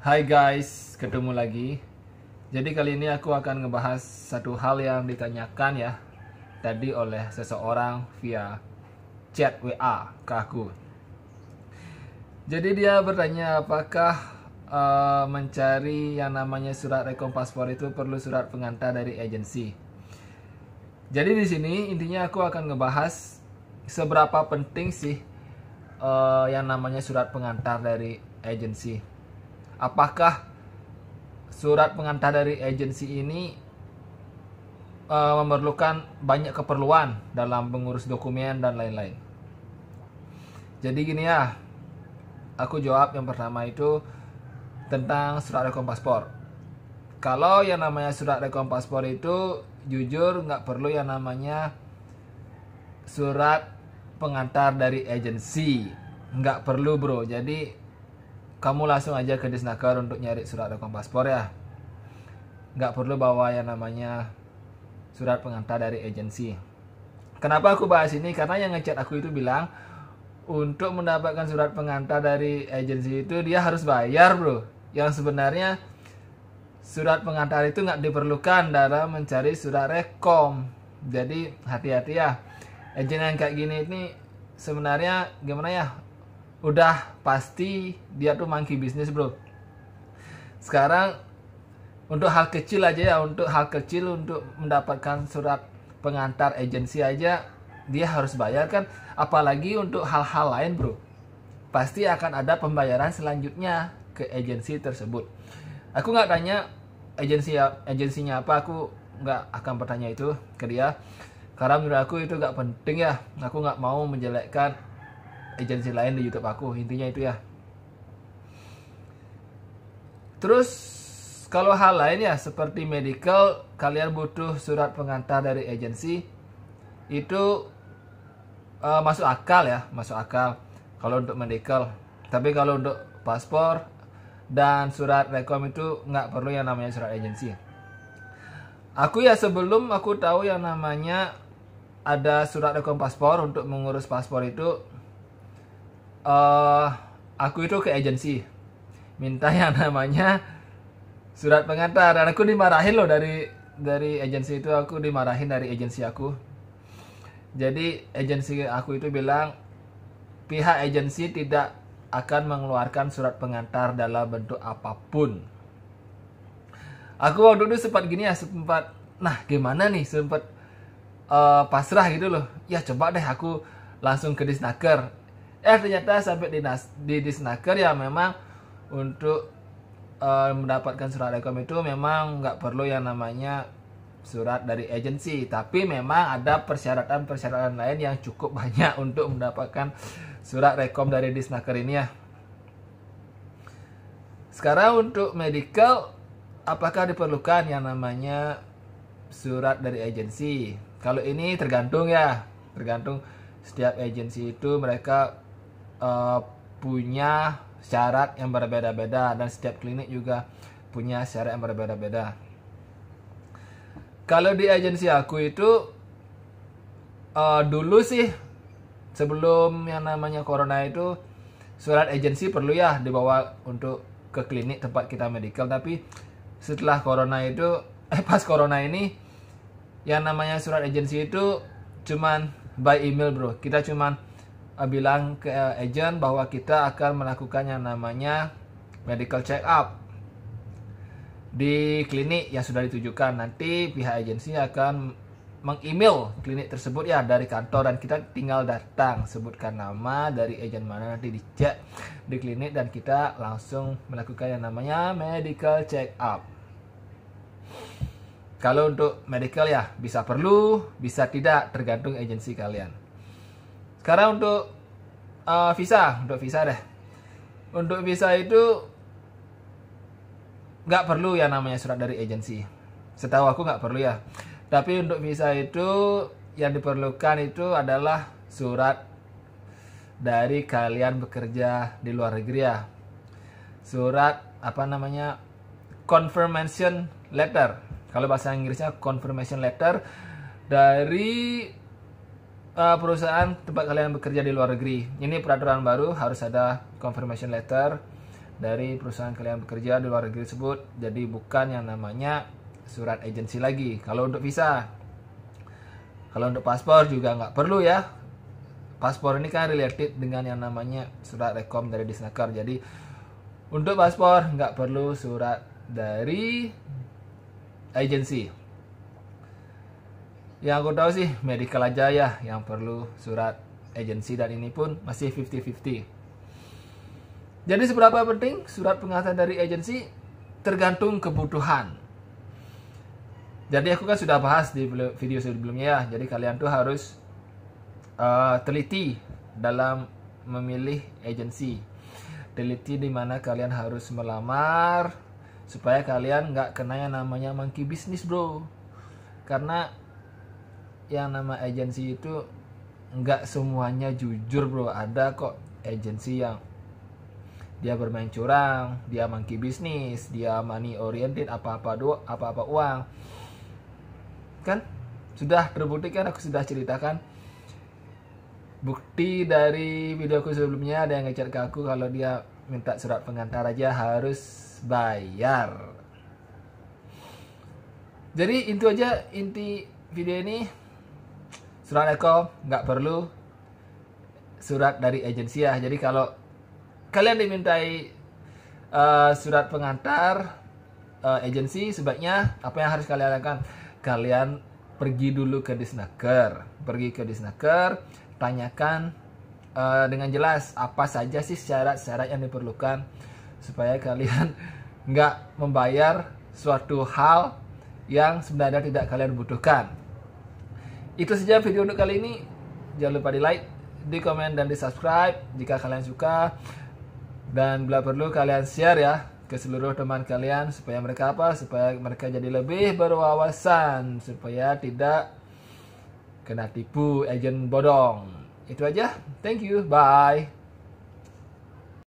Hai guys, ketemu lagi. Jadi kali ini aku akan ngebahas satu hal yang ditanyakan ya tadi oleh seseorang via chat WA ke aku. Jadi dia bertanya apakah mencari yang namanya surat rekom paspor itu perlu surat pengantar dari agensi. Jadi di sini intinya aku akan ngebahas seberapa penting sih yang namanya surat pengantar dari agensi. Apakah surat pengantar dari agensi ini memerlukan banyak keperluan dalam mengurus dokumen dan lain-lain. Jadi gini ya, aku jawab yang pertama itu tentang surat rekom paspor. Kalau yang namanya surat rekom paspor itu jujur nggak perlu yang namanya surat pengantar dari agensi, nggak perlu bro. Jadi kamu langsung aja ke Disnaker untuk nyari surat rekom paspor ya, nggak perlu bawa yang namanya surat pengantar dari agensi. Kenapa aku bahas ini? Karena yang ngechat aku itu bilang untuk mendapatkan surat pengantar dari agensi itu dia harus bayar bro. Yang sebenarnya surat pengantar itu nggak diperlukan dalam mencari surat rekom. Jadi hati-hati ya. Agen yang kayak gini ini sebenarnya gimana ya? Udah pasti dia tuh monkey bisnis bro. Sekarang untuk hal kecil aja ya, untuk hal kecil untuk mendapatkan surat pengantar agensi aja dia harus bayar kan, apalagi untuk hal-hal lain bro. Pasti akan ada pembayaran selanjutnya ke agensi tersebut. Aku nggak tanya agensinya apa, aku nggak akan bertanya itu ke dia karena menurut aku itu nggak penting ya. Aku nggak mau menjelekkan agensi lain di YouTube aku, intinya itu ya. Terus kalau hal lain ya seperti medical, kalian butuh surat pengantar dari agensi itu masuk akal ya, masuk akal kalau untuk medical. Tapi kalau untuk paspor dan surat rekom itu nggak perlu yang namanya surat agensi. Aku ya sebelum aku tahu yang namanya ada surat rekom paspor untuk mengurus paspor itu, aku itu ke agensi minta yang namanya surat pengantar dan aku dimarahin loh dari agensi itu. Aku dimarahin dari agensi aku. Jadi agensi aku itu bilang pihak agensi tidak akan mengeluarkan surat pengantar dalam bentuk apapun. Aku waktu itu sempat gini ya, sempat nah gimana nih, sempat pasrah gitu loh. Ya coba deh aku langsung ke Disnaker. Ternyata sampai di Disnaker ya memang untuk mendapatkan surat rekom itu memang nggak perlu yang namanya surat dari agensi, tapi memang ada persyaratan lain yang cukup banyak untuk mendapatkan surat rekom dari Disnaker ini ya. Sekarang untuk medical, apakah diperlukan yang namanya surat dari agensi? Kalau ini tergantung ya, tergantung setiap agensi itu mereka punya syarat yang berbeda-beda dan setiap klinik juga punya syarat yang berbeda-beda. Kalau di agensi aku itu dulu sih sebelum yang namanya corona itu surat agensi perlu ya dibawa untuk ke klinik tempat kita medical. Tapi setelah corona itu pas corona ini yang namanya surat agensi itu cuman by email bro. Kita cuman bilang ke agent bahwa kita akan melakukan yang namanya medical check up di klinik yang sudah ditujukan. Nanti pihak agensi akan meng-email klinik tersebut ya dari kantor dan kita tinggal datang, sebutkan nama dari agen mana, nanti dicek di klinik dan kita langsung melakukan yang namanya medical check up. Kalau untuk medical ya bisa perlu, bisa tidak, tergantung agensi kalian. Sekarang untuk visa, untuk visa deh. Untuk visa itu nggak perlu yang namanya surat dari agensi. Setahu aku nggak perlu ya. Tapi untuk visa itu yang diperlukan itu adalah surat dari kalian bekerja di luar negeri ya. Surat apa namanya, confirmation letter. Kalau bahasa Inggrisnya confirmation letter dari perusahaan tempat kalian bekerja di luar negeri. Ini peraturan baru, harus ada confirmation letter dari perusahaan kalian bekerja di luar negeri tersebut. Jadi bukan yang namanya surat agensi lagi. Kalau untuk visa, kalau untuk paspor juga nggak perlu ya. Paspor ini kan related dengan yang namanya surat rekom dari Disnaker. Jadi untuk paspor nggak perlu surat dari agensi. Yang aku tahu sih medical aja ya yang perlu surat agensi, dan ini pun masih 50-50. Jadi seberapa penting surat pengantar dari agensi? Tergantung kebutuhan. Jadi aku kan sudah bahas di video sebelumnya ya. Jadi kalian tuh harus teliti dalam memilih agensi. Teliti di mana kalian harus melamar supaya kalian nggak kena yang namanya monkey business, bro. Karena yang nama agensi itu nggak semuanya jujur, bro. Ada kok agensi yang dia bermain curang, dia monkey business, dia money oriented, apa-apa uang. Kan sudah terbukti kan, aku sudah ceritakan bukti dari videoku sebelumnya. Ada yang ngechat ke aku kalau dia minta surat pengantar aja harus bayar. Jadi itu aja inti video ini. Surat rekom nggak perlu surat dari agensi ya. Jadi kalau kalian dimintai surat pengantar agensi, sebaiknya apa yang harus kalian lakukan? Kalian pergi dulu ke Disnaker, tanyakan dengan jelas apa saja sih syarat-syarat yang diperlukan supaya kalian nggak membayar suatu hal yang sebenarnya tidak kalian butuhkan. Itu saja video untuk kali ini. Jangan lupa di like, di komen, dan di subscribe jika kalian suka. Dan bila perlu kalian share ya ke seluruh teman kalian supaya mereka supaya mereka jadi lebih berwawasan, supaya tidak kena tipu agen bodong. Itu aja. Thank you. Bye.